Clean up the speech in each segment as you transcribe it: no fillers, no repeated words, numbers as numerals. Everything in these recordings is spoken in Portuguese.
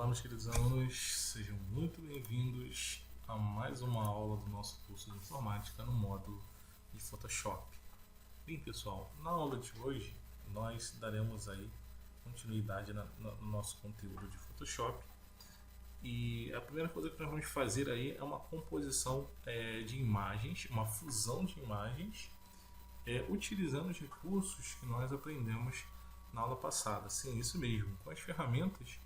Olá, meus queridos alunos, sejam muito bem-vindos a mais uma aula do nosso curso de informática no módulo de Photoshop. Bem, pessoal, na aula de hoje nós daremos aí continuidade no nosso conteúdo de Photoshop, e a primeira coisa que nós vamos fazer aí é uma composição de imagens, uma fusão de imagens, utilizando os recursos que nós aprendemos na aula passada. Sim, isso mesmo, com as ferramentas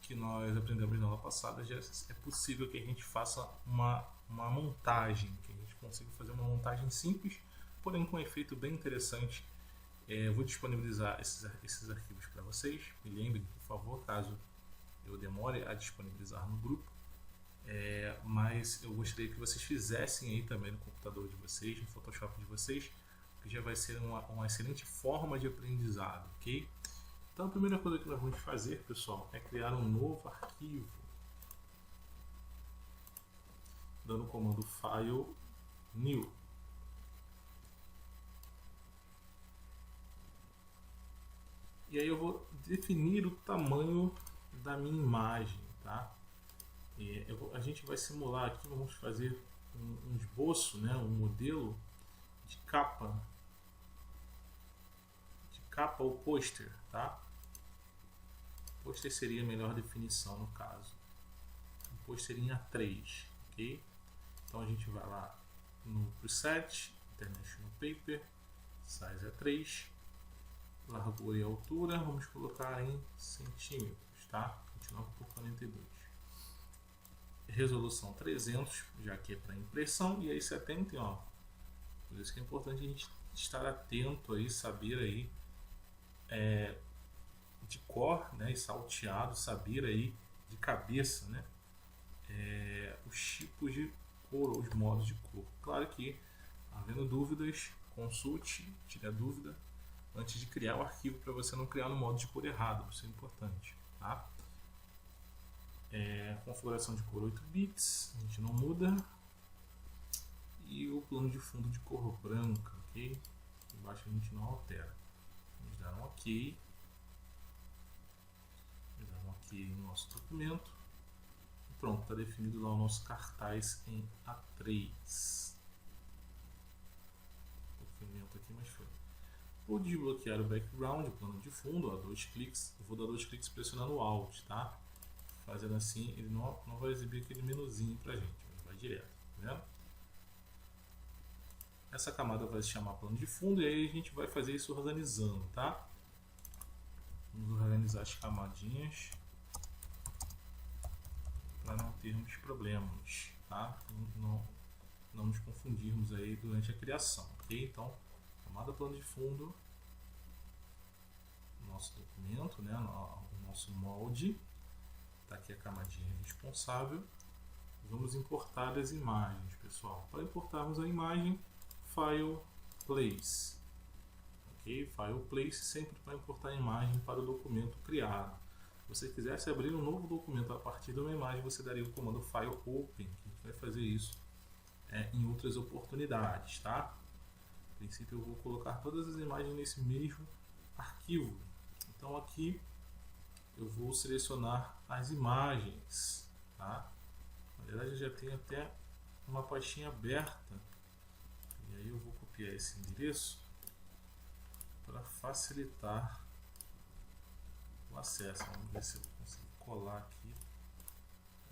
que nós aprendemos na aula passada, já é possível que a gente faça uma montagem, que a gente consiga fazer uma montagem simples, porém com um efeito bem interessante. Eu vou disponibilizar esses arquivos para vocês. Me lembrem, por favor, caso eu demore a disponibilizar no grupo, mas eu gostaria que vocês fizessem aí também no computador de vocês, no Photoshop de vocês, que já vai ser uma excelente forma de aprendizado, ok? Então a primeira coisa que nós vamos fazer, pessoal, é criar um novo arquivo, dando o comando File, New. E aí eu vou definir o tamanho da minha imagem, tá? A gente vai simular aqui, vamos fazer um esboço, né, um modelo de capa ou pôster, tá? Pôster seria a melhor definição no caso. Um pôster em A3, ok? Então a gente vai lá no preset, International Paper, size A3, largura e altura, vamos colocar em centímetros, tá? 29 por 42. Resolução 300, já que é para impressão, e aí se atentem, ó. Por isso que é importante a gente estar atento aí, saber aí de cor, né, e salteado, saber aí de cabeça, né, os tipos de cor ou os modos de cor. Claro que, havendo dúvidas, consulte, tire a dúvida antes de criar o arquivo, para você não criar no modo de cor errado. Isso é importante, tá? Configuração de cor 8 bits, a gente não muda, e o plano de fundo de cor branca, ok? Embaixo a gente não altera. Vamos dar um OK. No nosso documento. E pronto, está definido lá o nosso cartaz em A3. Documento aqui, mas foi. Vou desbloquear o background, o plano de fundo, ó, 2 cliques. Eu vou dar 2 cliques pressionando o Alt, tá? Fazendo assim, ele não vai exibir aquele menuzinho pra gente, mas vai direto, tá vendo? Essa camada vai se chamar plano de fundo, e aí a gente vai fazer isso organizando, tá? Vamos organizar as camadinhas para não termos problemas, tá? Não nos confundirmos aí durante a criação, ok? Então, camada plano de fundo, nosso documento, né? O nosso molde, tá aqui a camadinha responsável. Vamos importar as imagens, pessoal. Para importarmos a imagem, File, Place, ok? File, Place sempre para importar a imagem para o documento criado. Se você quisesse abrir um novo documento a partir de uma imagem, você daria o comando File Open, que a gente vai fazer isso em outras oportunidades, tá? A princípio eu vou colocar todas as imagens nesse mesmo arquivo. Então aqui eu vou selecionar as imagens, tá? Na verdade eu já tenho até uma pastinha aberta, e aí eu vou copiar esse endereço para facilitar o acesso. Vamos ver se eu consigo colar aqui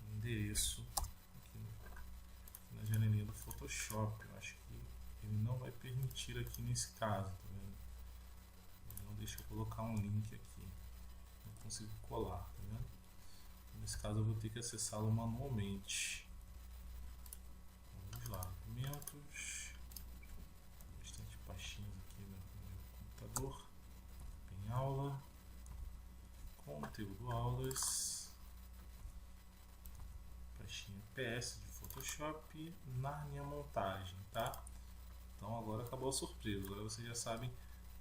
o endereço aqui na janelinha do Photoshop. Eu acho que ele não vai permitir aqui nesse caso, tá vendo? Ele não deixa eu colocar um link aqui, não consigo colar, tá vendo? Então, nesse caso eu vou ter que acessá-lo manualmente. Vamos lá, documentos, bastante pastinhas aqui no meu computador. Tem aula, conteúdo aulas, pastinha PS de Photoshop, Narnia montagem, tá? Então agora acabou a surpresa, agora vocês já sabem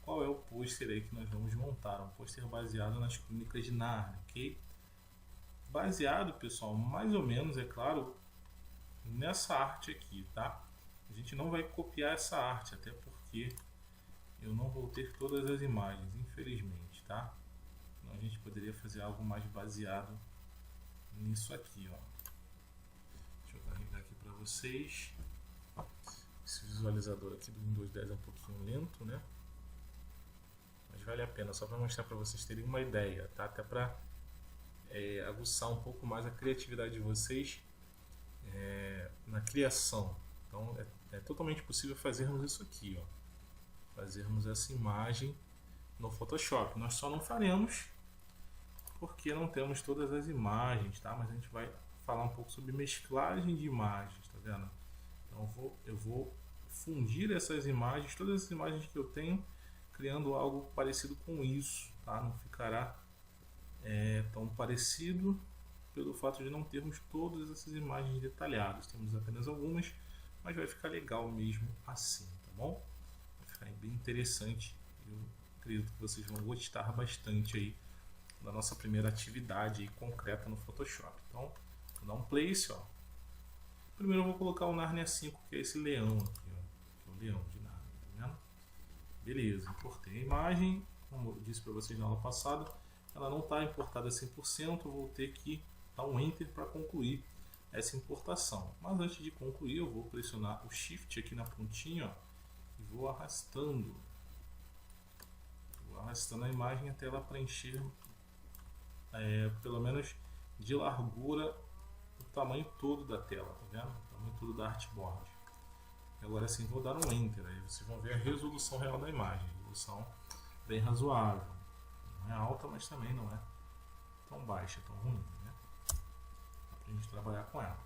qual é o pôster aí que nós vamos montar, um pôster baseado nas Crônicas de Nárnia, ok? Baseado, pessoal, mais ou menos, é claro, nessa arte aqui, tá? A gente não vai copiar essa arte, até porque eu não vou ter todas as imagens, infelizmente, tá? Então a gente poderia fazer algo mais baseado nisso aqui, ó. Deixa eu carregar aqui para vocês. Esse visualizador aqui do Windows 10 é um pouquinho lento, né? Mas vale a pena, só para mostrar para vocês terem uma ideia, tá? Até para aguçar um pouco mais a criatividade de vocês na criação. Então é totalmente possível fazermos isso aqui, ó. Fazermos essa imagem no Photoshop. Nós só não faremos porque não temos todas as imagens, tá? Mas a gente vai falar um pouco sobre mesclagem de imagens, tá vendo? Então eu vou fundir essas imagens, todas as imagens que eu tenho, criando algo parecido com isso, tá? Não ficará tão parecido pelo fato de não termos todas essas imagens detalhadas. Temos apenas algumas, mas vai ficar legal mesmo assim, tá bom? Vai ficar bem interessante. Eu acredito que vocês vão gostar bastante aí da nossa primeira atividade aí concreta no Photoshop. Então, vou dar um place, ó. Primeiro eu vou colocar o Narnia 5, que é esse leão aqui, ó, que é o leão de Narnia, tá vendo? Beleza, importei a imagem, como eu disse para vocês na aula passada, ela não está importada 100%, eu vou ter que dar um Enter para concluir essa importação. Mas antes de concluir, eu vou pressionar o Shift aqui na pontinha, ó, e vou arrastando a imagem até ela preencher pelo menos de largura o tamanho todo da tela, tá vendo? O tamanho todo da artboard. E agora sim vou dar um Enter, aí vocês vão ver a resolução real da imagem, resolução bem razoável. Não é alta, mas também não é tão baixa, tão ruim, né? Dá pra gente trabalhar com ela.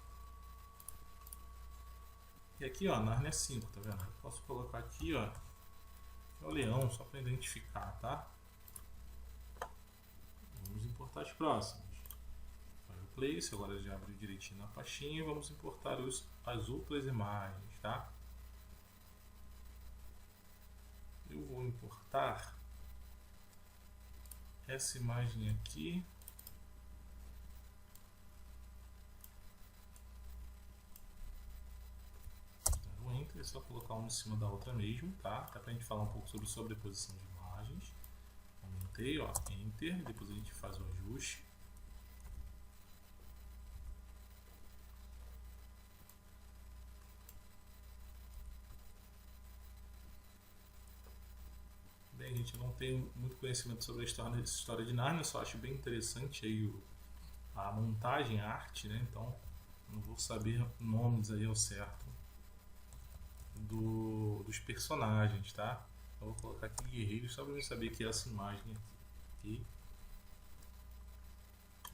E aqui, ó, Narnia 5, tá vendo? Eu posso colocar aqui, ó, que é o leão, só para identificar, tá? Vamos importar as próximas. Place, agora já abriu direitinho na pastinha e vamos importar as outras imagens, tá? Eu vou importar essa imagem aqui. Dar um Enter, é só colocar uma em cima da outra mesmo, tá? Até pra gente falar um pouco sobre sobreposição de imagens. Aumentei, ó, Enter, depois a gente faz o ajuste. Bem, gente, eu não tenho muito conhecimento sobre a história de Narnia, só acho bem interessante aí a montagem, a arte, né? Então, não vou saber nomes aí ao certo dos personagens, tá? Eu vou colocar aqui guerreiros só para eu saber que é essa imagem aqui.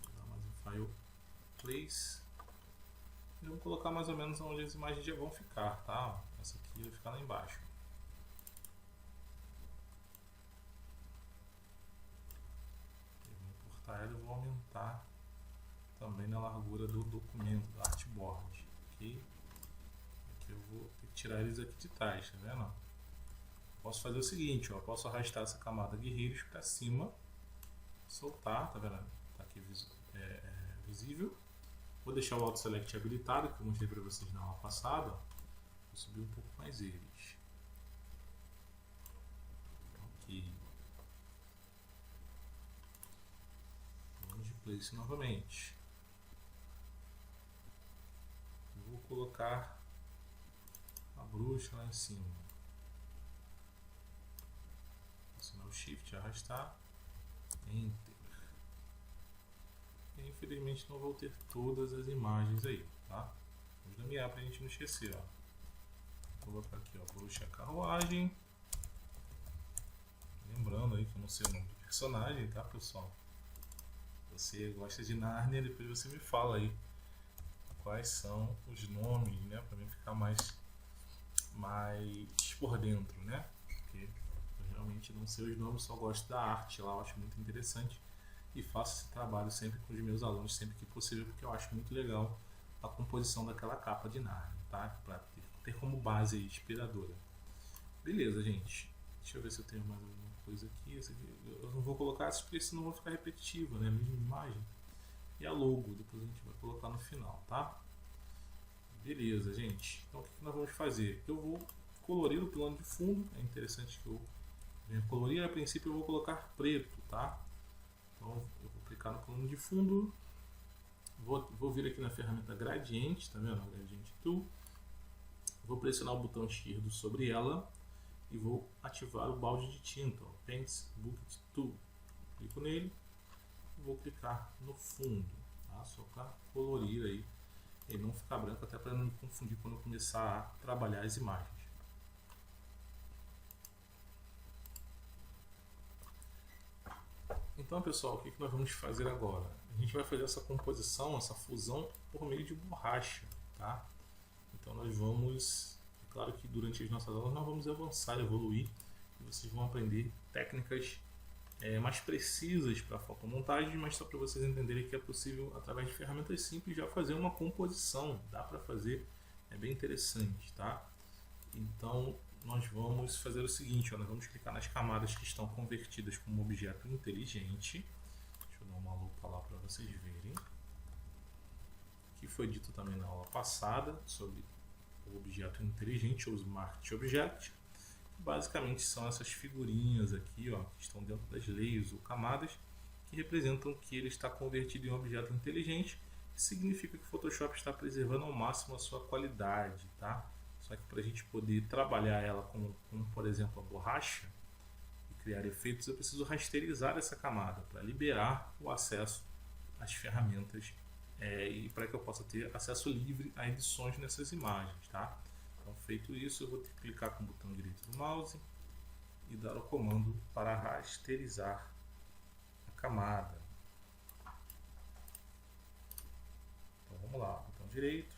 Vou dar mais um file place. Eu vou colocar mais ou menos onde as imagens já vão ficar, tá? Essa aqui vai ficar lá embaixo. Eu vou aumentar também na largura do documento, da artboard, ok? Aqui eu vou ter que tirar eles aqui de trás, tá vendo? Posso fazer o seguinte, ó, posso arrastar essa camada guerreiros para cima, soltar, tá vendo? Tá aqui visível. Vou deixar o Auto Select habilitado, que eu mostrei para vocês na aula passada. Vou subir um pouco mais eles. Ok. Place novamente. Vou colocar a bruxa lá em cima. Pressionar o Shift, arrastar, Enter. E, infelizmente não vou ter todas as imagens aí, tá? Vamos nomear para a gente não esquecer, ó. Vou colocar aqui, ó, bruxa carruagem. Lembrando aí que eu não sei o nome do personagem, tá, pessoal? Você gosta de Narnia, depois você me fala aí quais são os nomes, né, para mim ficar mais por dentro, né? Porque eu realmente não sei os nomes, só gosto da arte lá, eu acho muito interessante e faço esse trabalho sempre com os meus alunos, sempre que possível, porque eu acho muito legal a composição daquela capa de Narnia, tá? Para ter como base aí, inspiradora. Beleza, gente. Deixa eu ver se eu tenho mais alguma coisa aqui. Eu não vou colocar isso porque senão vai ficar repetitivo, né? A mesma imagem. E a logo, depois a gente vai colocar no final, tá? Beleza, gente. Então o que nós vamos fazer? Eu vou colorir o plano de fundo. É interessante que eu venha colorir. A princípio eu vou colocar preto, tá? Então eu vou clicar no plano de fundo. Vou vir aqui na ferramenta Gradiente, tá vendo? Gradiente Tool. Vou pressionar o botão esquerdo sobre ela e vou ativar o balde de tinta, o Paint Bucket Tool. Clico nele e vou clicar no fundo, tá? Só para colorir aí e não ficar branco, até para não me confundir quando eu começar a trabalhar as imagens. Então, pessoal, o que nós vamos fazer agora? A gente vai fazer essa composição, essa fusão por meio de borracha, tá? Então nós vamos, é claro que durante as nossas aulas nós vamos avançar, evoluir, e vocês vão aprender técnicas mais precisas para a fotomontagem, mas só para vocês entenderem que é possível, através de ferramentas simples, já fazer uma composição. Dá para fazer, é bem interessante, tá? Então nós vamos fazer o seguinte, ó, nós vamos clicar nas camadas que estão convertidas como objeto inteligente. Deixa eu dar uma lupa lá para vocês verem. Que foi dito também na aula passada sobre o objeto inteligente ou Smart Object. Basicamente são essas figurinhas aqui, ó, que estão dentro das layers ou camadas, que representam que ele está convertido em um objeto inteligente, que significa que o Photoshop está preservando ao máximo a sua qualidade, tá? Só que para a gente poder trabalhar ela como, por exemplo, a borracha e criar efeitos, eu preciso rasterizar essa camada para liberar o acesso às ferramentas e para que eu possa ter acesso livre a edições nessas imagens, tá? Então, feito isso, eu vou ter que clicar com o botão direito do mouse e dar o comando para rasterizar a camada. Então vamos lá, botão direito,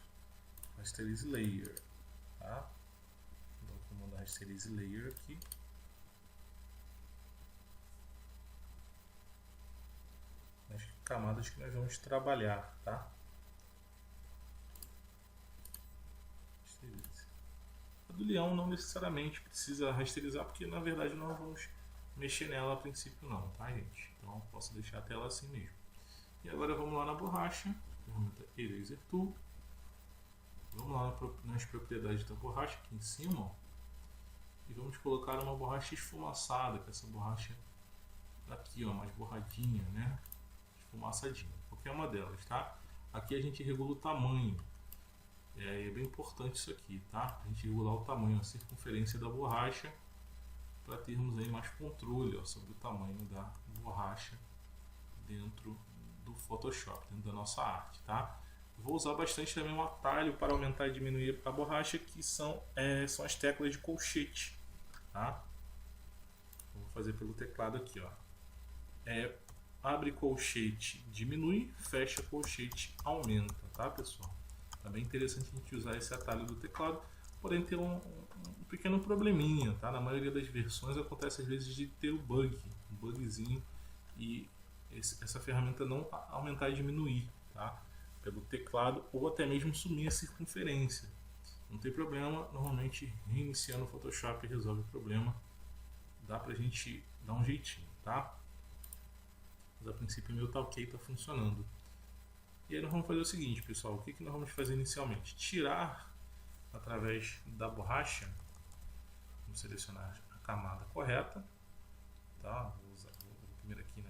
rasterize layer, tá? Vou dar o comando rasterize layer aqui. Nas camadas que nós vamos trabalhar, tá? A do leão não necessariamente precisa rasterizar, porque na verdade nós vamos mexer nela a princípio não, tá, gente? Então posso deixar a tela assim mesmo. E agora vamos lá na borracha, ferramenta Eraser Tool. Vamos lá nas propriedades da borracha aqui em cima, ó, e vamos colocar uma borracha esfumaçada, que é essa borracha aqui, ó, mais borradinha, né? Esfumaçadinha, qualquer uma delas, tá? Aqui a gente regula o tamanho. É bem importante isso aqui, tá? A gente regular o tamanho, a circunferência da borracha, para termos aí mais controle, ó, sobre o tamanho da borracha dentro do Photoshop, dentro da nossa arte, tá? Vou usar bastante também um atalho para aumentar e diminuir a borracha, que são as teclas de colchete, tá? Vou fazer pelo teclado aqui, ó. Abre colchete, diminui, fecha colchete, aumenta, tá, pessoal? É bem interessante a gente usar esse atalho do teclado, porém tem um pequeno probleminha, tá? Na maioria das versões acontece às vezes de ter um bugzinho, e essa ferramenta não aumentar e diminuir, tá? Pelo teclado, ou até mesmo sumir a circunferência. Não tem problema, normalmente reiniciando o Photoshop resolve o problema, dá pra gente dar um jeitinho, tá? Mas a princípio o meu tá ok, tá funcionando. E aí nós vamos fazer o seguinte, pessoal, o que nós vamos fazer inicialmente? Tirar, através da borracha, vamos selecionar a camada correta, tá? Vou primeiro aqui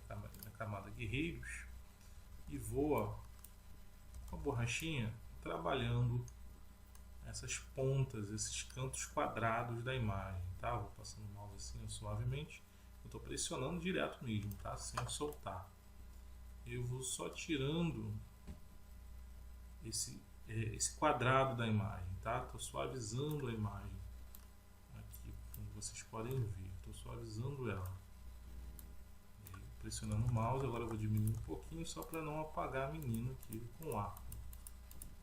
na camada guerreiros, e vou com a borrachinha trabalhando essas pontas, esses cantos quadrados da imagem, tá? Vou passando o mouse assim suavemente, eu estou pressionando direto mesmo, tá? Sem soltar. Eu vou só tirando esse quadrado da imagem, tá? Estou suavizando a imagem aqui, como vocês podem ver, estou suavizando ela, pressionando o mouse. Agora eu vou diminuir um pouquinho só para não apagar a menina aqui com o arco.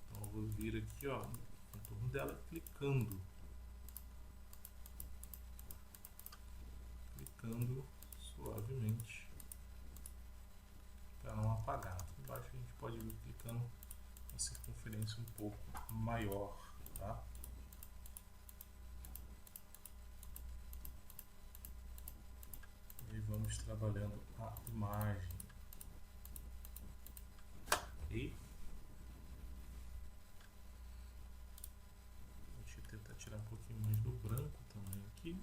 Então eu vou vir aqui, ó, no contorno dela, clicando suavemente para não apagar. Aqui embaixo a gente pode ir clicando a circunferência um pouco maior, tá? E vamos trabalhando a imagem. Ok? Deixa eu tentar tirar um pouquinho mais do branco também aqui,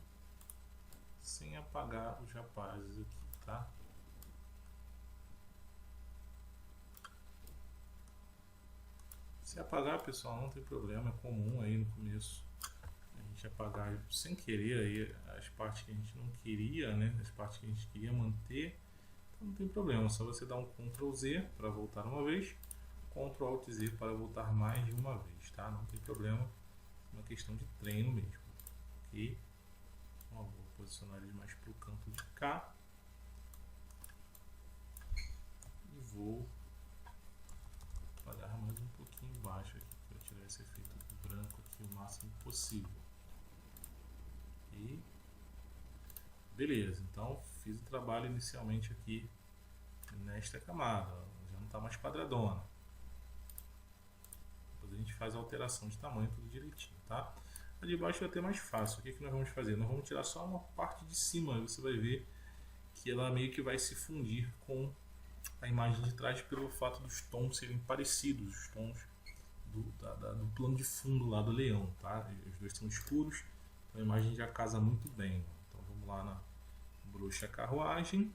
sem apagar os rapazes aqui, tá? Se apagar, pessoal, não tem problema, é comum aí no começo a gente apagar sem querer aí as partes que a gente não queria, né? As partes que a gente queria manter, então não tem problema, só você dar um Ctrl Z para voltar uma vez, Ctrl Alt Z para voltar mais de uma vez, tá? Não tem problema, é uma questão de treino mesmo, ok? Então, vou posicionar eles mais para o canto de cá e vou apagar mais um pouquinho embaixo aqui para tirar esse efeito branco aqui o máximo possível. E beleza, então fiz o trabalho inicialmente aqui nesta camada, já não está mais quadradona. Depois a gente faz a alteração de tamanho tudo direitinho, tá? A de baixo é até mais fácil. O que nós vamos fazer? Nós vamos tirar só uma parte de cima, você vai ver que ela meio que vai se fundir com a imagem de trás pelo fato dos tons serem parecidos, os tons do plano de fundo lá do leão, tá? Os dois são escuros, então a imagem já casa muito bem. Então vamos lá na bruxa carruagem,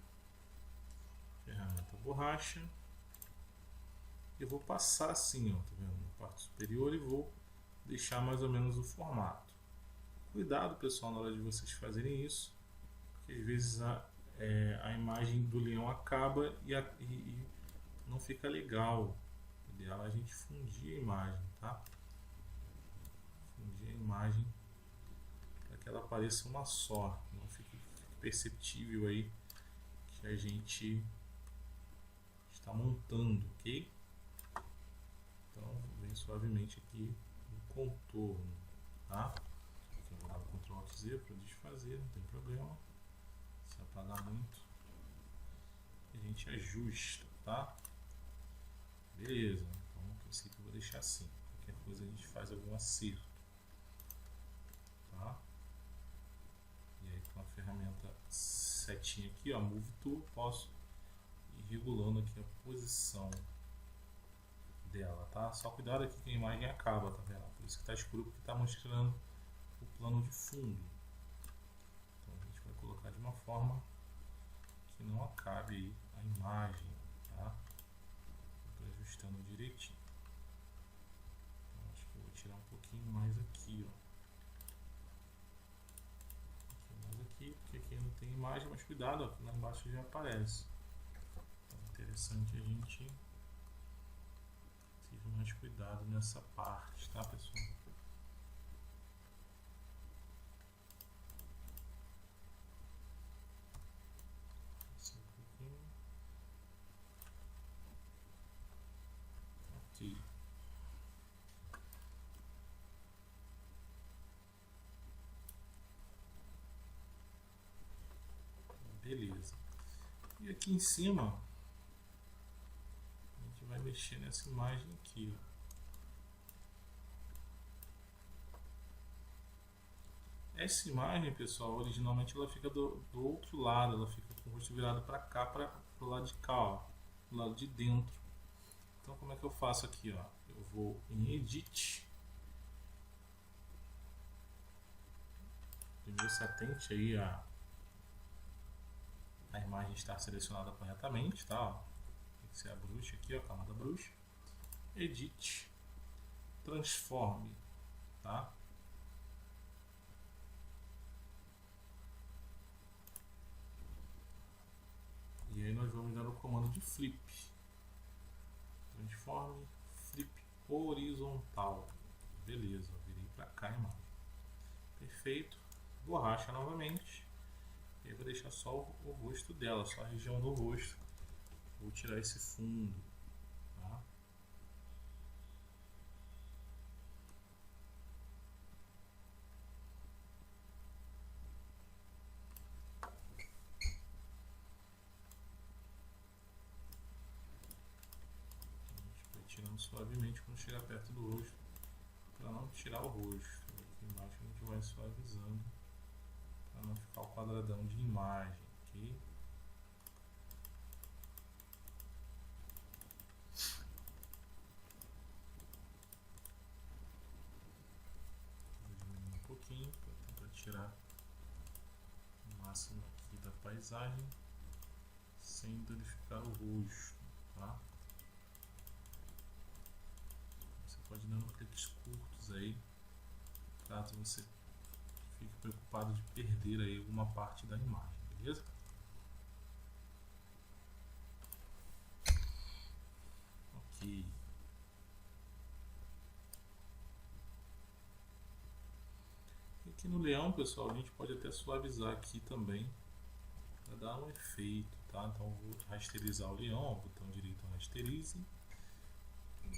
ferramenta borracha, eu vou passar assim, ó, tá vendo? Na parte superior e vou deixar mais ou menos o formato. Cuidado, pessoal, na hora de vocês fazerem isso, porque às vezes a imagem do leão acaba e não fica legal. O ideal é a gente fundir a imagem, tá? Fundir a imagem para que ela pareça uma só, não fique perceptível aí que a gente está montando, ok? Então vem suavemente aqui no contorno, tá? Aqui eu vou dar o Ctrl Alt Z para desfazer, não tem problema. Se apagar muito, a gente ajusta, tá? Beleza, então no princípio eu vou deixar assim. Qualquer coisa a gente faz algum acerto, tá? E aí com a ferramenta setinha aqui, ó, Move Tool, posso ir regulando aqui a posição dela, tá? Só cuidado aqui que a imagem acaba, tá vendo? Por isso que está escuro, porque está mostrando o plano de fundo. Então a gente vai colocar de uma forma que não acabe aí a imagem, tá? Ajustando direitinho. Então, acho que eu vou tirar um pouquinho mais aqui, ó. Um pouquinho mais aqui, porque aqui não tem imagem, mas cuidado, ó, aqui lá embaixo já aparece. Então é interessante a gente ter mais cuidado nessa parte, tá, pessoal? Assim um pouquinho. Ok. Beleza. E aqui em cima a gente vai mexer nessa imagem aqui, ó. Essa imagem, pessoal, originalmente ela fica do outro lado, ela fica com o rosto virado para cá, para o lado de cá, ó, do lado de dentro. Então como é que eu faço aqui, ó? Eu vou em Edit. Primeiro se atente aí a imagem estar selecionada corretamente, tá? Ó, tem que ser a bruxa aqui, ó, a camada bruxa. Edit, transforme, tá? E aí nós vamos dar o comando de flip. Transforme, flip horizontal. Beleza, virei para cá a imagem. Perfeito. Borracha novamente. E aí vou deixar só o rosto dela, só a região do rosto. Vou tirar esse fundo, tá? Tirando suavemente quando chegar perto do rosto, para não tirar o rosto. Aqui embaixo a gente vai suavizando para não ficar o quadradão de imagem, ok? Vou diminuir um pouquinho para tentar tirar o máximo aqui da paisagem sem danificar o rosto, tá? pode ir dando cliques curtos aí, caso você fique preocupado de perder aí alguma parte da imagem, beleza? Ok. E aqui no leão, pessoal, a gente pode até suavizar aqui também para dar um efeito, tá? Então eu vou rasterizar o leão, botão direito rasterize.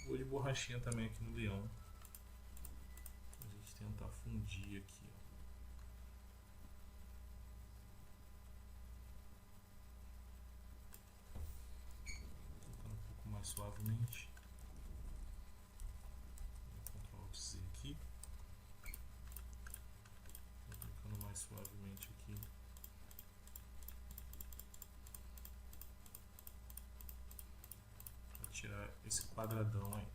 Vou de borrachinha também aqui no leão, pra gente tentar fundir aqui, ó. Tocando um pouco mais suavemente. Vou Ctrl Z aqui. Vou tocando mais suavemente aqui. Pra tirar esse quadradão aí.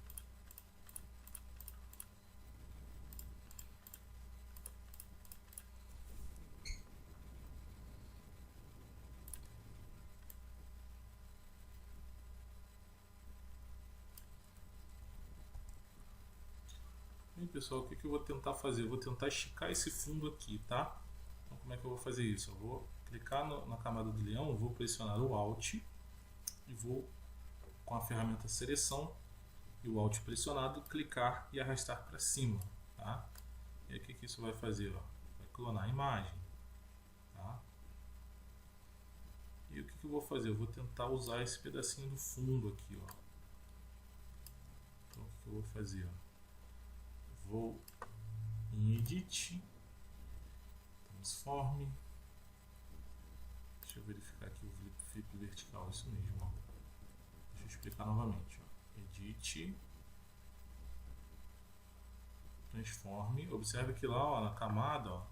E pessoal, o que eu vou tentar fazer? Eu vou tentar esticar esse fundo aqui, tá? Então como é que eu vou fazer isso? Eu vou clicar na camada do leão, vou pressionar o Alt e vou, com a ferramenta seleção e o Alt pressionado, clicar e arrastar para cima, tá? E aí o que isso vai fazer? Ó? Vai clonar a imagem, tá? E o que eu vou fazer? Eu vou tentar usar esse pedacinho do fundo aqui, ó. Então o que eu vou fazer? Ó? Vou em Edit, Transform. Deixa eu verificar aqui o flip vertical, isso mesmo. Ó. Deixa eu explicar novamente. Ó. Edit, Transform. Observe que lá, ó, na camada, ó,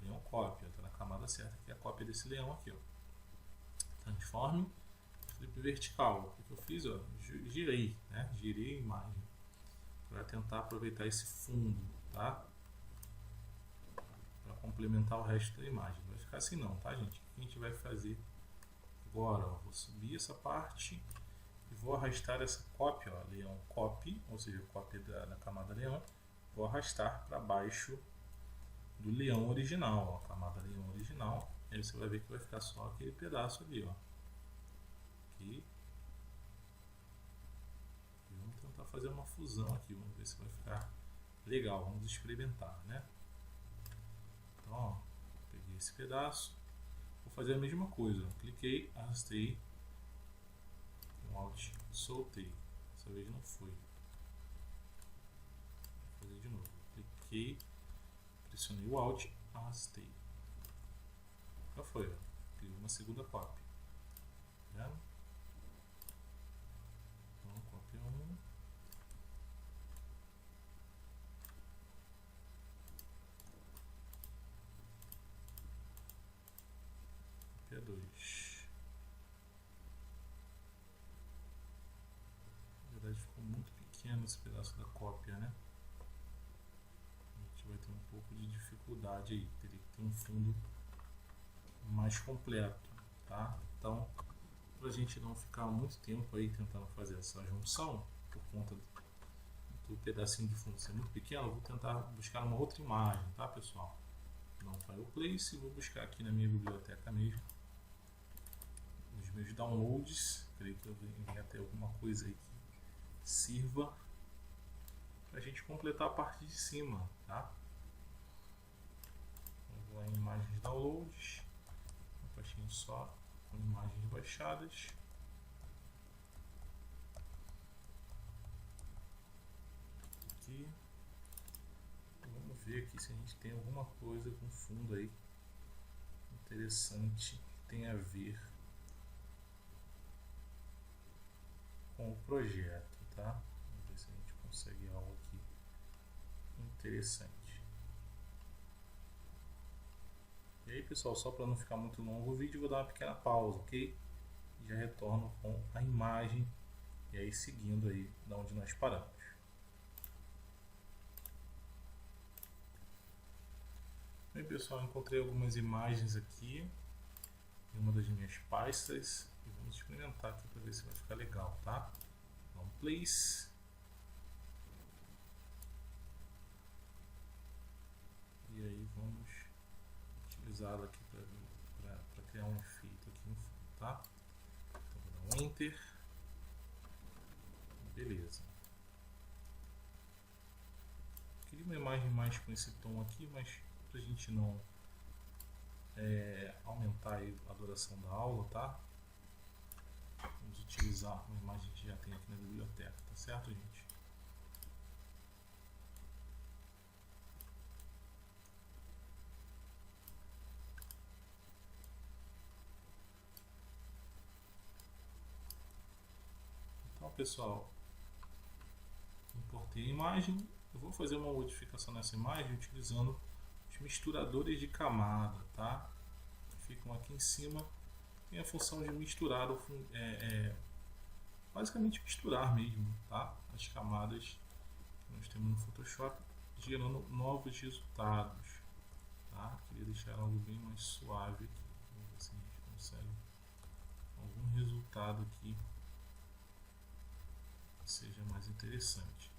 leão cópia, está na camada certa, que é a cópia desse leão aqui. Ó. Transform, flip vertical. O que eu fiz? Ó, girei, né? Girei a imagem para tentar aproveitar esse fundo, tá? Para complementar o resto da imagem. Não vai ficar assim não, tá, gente? O que a gente vai fazer agora? Ó, vou subir essa parte e vou arrastar essa cópia, ó, leão copy, ou seja, cópia da camada leão. Vou arrastar para baixo do leão original, ó, camada leão original. E aí você vai ver que vai ficar só aquele pedaço ali, ó. Aqui. Vamos tentar fazer uma fusão aqui, vamos ver se vai ficar legal, vamos experimentar, né? Então, ó, peguei esse pedaço, vou fazer a mesma coisa, cliquei, arrastei, com Alt, soltei, dessa vez não foi. Vou fazer de novo, cliquei, pressionei o Alt, arrastei, já foi, ó. Criou uma segunda cópia, tá vendo? Então, cópia 1. Cópia 2. Na verdade ficou muito pequeno esse pedaço da cópia, né? A gente vai ter um pouco de dificuldade aí, teria que ter um fundo mais completo, tá? Então, para a gente não ficar muito tempo aí tentando fazer essa junção, por conta do pedacinho de fundo ser muito pequeno, eu vou tentar buscar uma outra imagem, tá, pessoal? Não Fireplace, vou buscar aqui na minha biblioteca mesmo, nos meus downloads, creio que eu venha até alguma coisa aí que sirva para a gente completar a parte de cima, tá? Vou lá em imagens downloads, uma pastinha só com imagens baixadas. Aqui. Vamos ver aqui se a gente tem alguma coisa com fundo aí interessante que tem a ver com o projeto, tá? Vamos ver se a gente consegue algo aqui interessante. E aí, pessoal, só para não ficar muito longo o vídeo, vou dar uma pequena pausa, ok? E já retorno com a imagem e aí seguindo aí da onde nós paramos. Bem, pessoal, encontrei algumas imagens aqui em uma das minhas pastas e vamos experimentar aqui para ver se vai ficar legal, tá? Então, place, utilizá-la aqui para criar um efeito aqui no fundo, tá? Então vou dar um Enter. Beleza. Queria uma imagem mais com esse tom aqui, mas para a gente não aumentar a duração da aula, tá? Vamos utilizar uma imagem que já tem aqui na biblioteca, tá certo, gente? Então, pessoal, importei a imagem. Eu vou fazer uma modificação nessa imagem utilizando os misturadores de camada, tá? Que ficam aqui em cima. Tem a função de misturar, basicamente misturar mesmo, tá? As camadas que nós temos no Photoshop, gerando novos resultados, tá? Queria deixar algo bem mais suave aqui. Vamos ver se a gente consegue algum resultado aqui que seja mais interessante.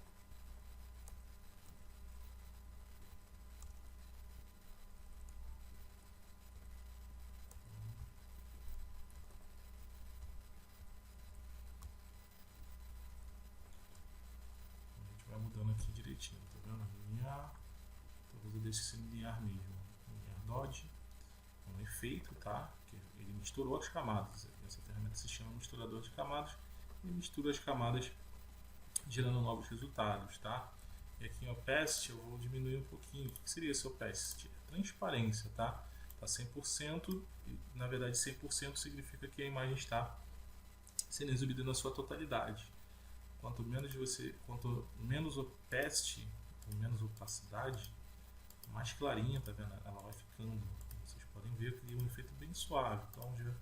Mudando aqui direitinho, tá vendo? Linear, talvez eu deixe esse linear mesmo. Linear Dodge, um efeito, tá? Que ele misturou as camadas. Essa ferramenta se chama misturador de camadas. Ele mistura as camadas, gerando novos resultados, tá? E aqui em Opacity eu vou diminuir um pouquinho. O que seria esse Opacity? Transparência, tá? Tá 100%, e na verdade 100% significa que a imagem está sendo exibida na sua totalidade. Quanto menos opacity, menos opacidade, mais clarinha, tá vendo? Ela vai ficando. Vocês podem ver que é um efeito bem suave. Então, já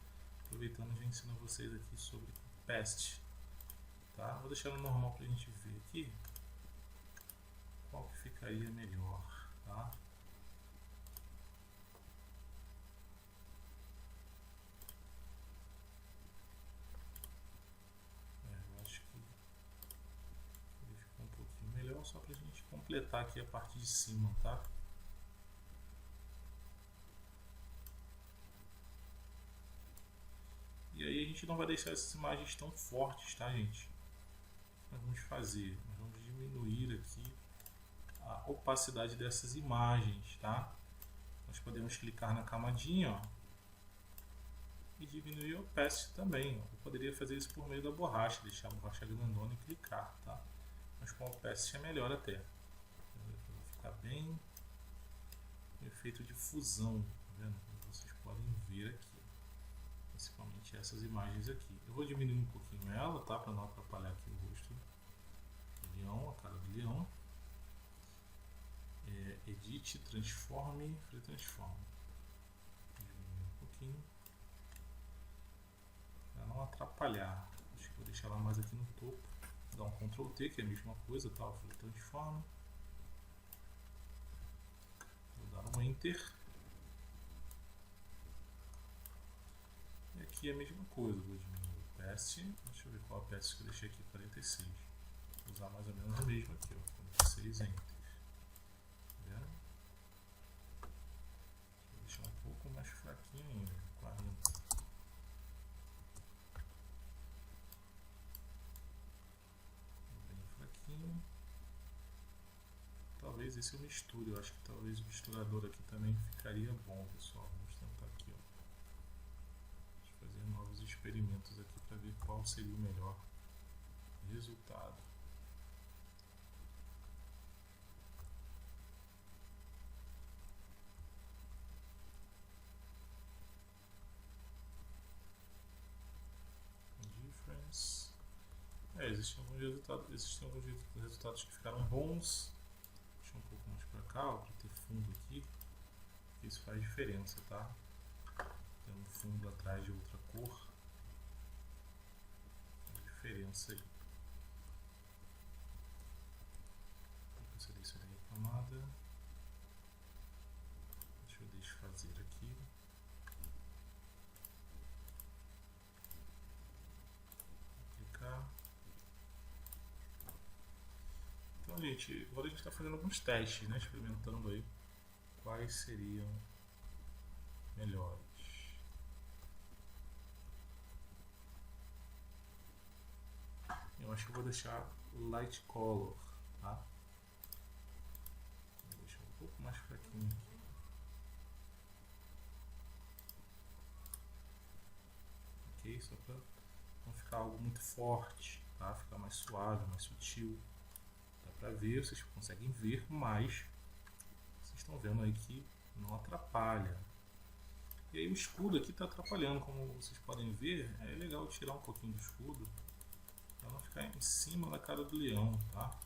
aproveitando, já ensino vocês aqui sobre opacity, tá? Vou deixar no normal para a gente ver aqui qual que ficaria melhor, tá? Só para a gente completar aqui a parte de cima, tá? E aí a gente não vai deixar essas imagens tão fortes, tá, gente? Nós vamos fazer, nós vamos diminuir aqui a opacidade dessas imagens, tá? Nós podemos clicar na camadinha, ó, e diminuir a opacity também. Eu poderia fazer isso por meio da borracha, deixar a borracha grandona e clicar, tá? Mas com a opacity é melhor até. Vai ficar bem um efeito de fusão, tá vendo? Como vocês podem ver aqui, principalmente essas imagens aqui. Eu vou diminuir um pouquinho ela, tá? Para não atrapalhar aqui o rosto do leão, a cara do leão. Edit, transforme, free transform. Diminuir um pouquinho para não atrapalhar. Acho que vou deixar ela mais aqui no topo. Dar um Ctrl T, que é a mesma coisa, tá? Free transform. Vou dar um Enter. E aqui é a mesma coisa, vou diminuir o opacity. Deixa eu ver qual opacity que eu deixei aqui, 46. Vou usar mais ou menos o mesmo aqui, ó, 46, Enter. Tá vendo? Vou deixar um pouco mais fraquinho ainda, 40. Bem fraquinho. Talvez esse eu misture, eu acho que talvez o misturador aqui também ficaria bom, pessoal. Vamos tentar aqui, ó. Fazer novos experimentos aqui para ver qual seria o melhor resultado. Difference. Existem alguns resultados que ficaram bons. Deixa um pouco mais para cá, para ter fundo aqui. Isso faz diferença, tá? Tem um fundo atrás de outra cor. Faz diferença aí. Vou selecionar a camada. Deixa eu desfazer aqui. Clicar. Então, gente, agora a gente está fazendo alguns testes, né? Experimentando aí quais seriam melhores. Eu acho que eu vou deixar o light color, tá? Vou deixar um pouco mais fraquinho aqui. Ok, só para não ficar algo muito forte, tá? Ficar mais suave, mais sutil. Dá pra ver, vocês conseguem ver, mas vocês estão vendo aí que não atrapalha. E aí o escudo aqui está atrapalhando, como vocês podem ver. É legal tirar um pouquinho do escudo para não ficar em cima da cara do leão, tá?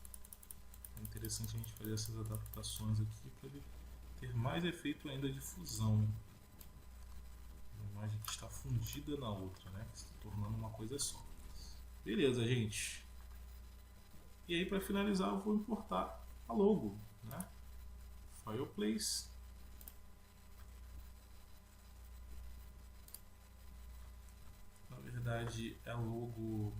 É interessante a gente fazer essas adaptações aqui para ele ter mais efeito ainda de fusão. A imagem que está fundida na outra, né? Se tornando uma coisa só. Beleza, gente. E aí, para finalizar, eu vou importar a logo, né? Fireplace. Na verdade, é logo.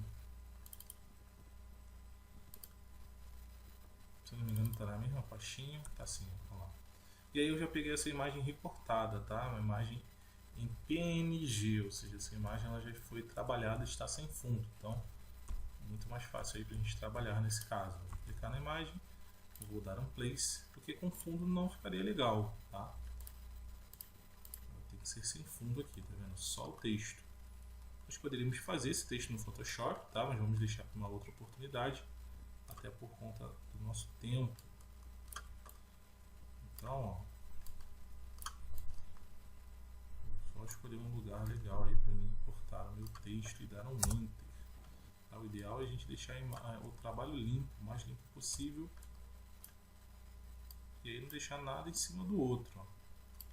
Se não me engano, está na mesma pastinha. Tá assim, olha lá. E aí eu já peguei essa imagem recortada, tá? Uma imagem em PNG, ou seja, essa imagem ela já foi trabalhada e está sem fundo. Então, muito mais fácil aí para a gente trabalhar nesse caso. Vou clicar na imagem, vou dar um place, porque com fundo não ficaria legal, tá? Tem que ser sem fundo aqui, tá vendo? Só o texto. Nós poderíamos fazer esse texto no Photoshop, tá? Mas vamos deixar para uma outra oportunidade, até por conta do nosso tempo. Então, ó, vou só escolher um lugar legal aí para mim importar o meu texto e dar um Enter. O ideal é a gente deixar o trabalho limpo, o mais limpo possível, e aí não deixar nada em cima do outro. Ó.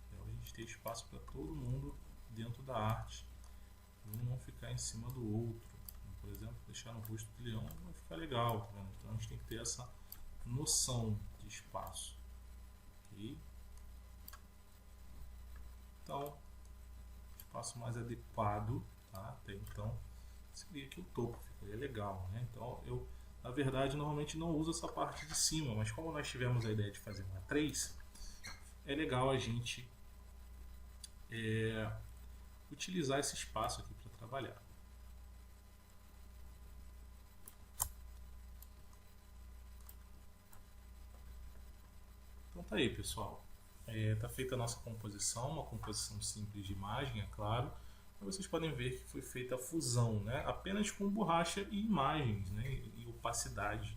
Então a gente ter espaço para todo mundo dentro da arte, um não ficar em cima do outro. Por exemplo, deixar no rosto do leão vai ficar legal, tá vendo? Então a gente tem que ter essa noção de espaço. Okay? Então, espaço mais adequado, tá? Até então seria aqui o topo, ficaria legal, né? Então eu, na verdade, normalmente não uso essa parte de cima, mas como nós tivemos a ideia de fazer uma 3, é legal a gente utilizar esse espaço aqui para trabalhar. Então tá aí, pessoal. Tá feita a nossa composição, uma composição simples de imagem, é claro. Vocês podem ver que foi feita a fusão, né? Apenas com borracha e imagens, né? E opacidade.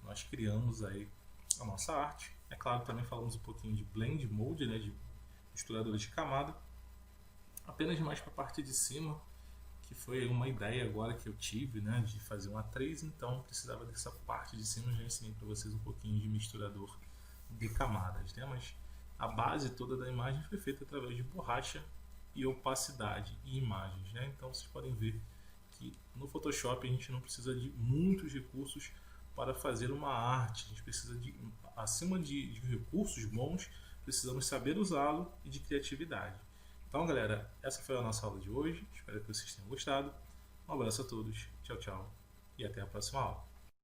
Nós criamos aí a nossa arte. É claro, também falamos um pouquinho de blend mode, né? De misturadores de camada. Apenas mais para a parte de cima, que foi uma ideia agora que eu tive, né? De fazer uma 3, então precisava dessa parte de cima. Eu já ensinei para vocês um pouquinho de misturador de camadas, né? Mas a base toda da imagem foi feita através de borracha e opacidade e imagens, né? Então vocês podem ver que no Photoshop a gente não precisa de muitos recursos para fazer uma arte. A gente precisa de, acima de recursos bons, precisamos saber usá-lo e de criatividade. Então, galera, essa foi a nossa aula de hoje. Espero que vocês tenham gostado. Um abraço a todos. Tchau, tchau. E até a próxima aula.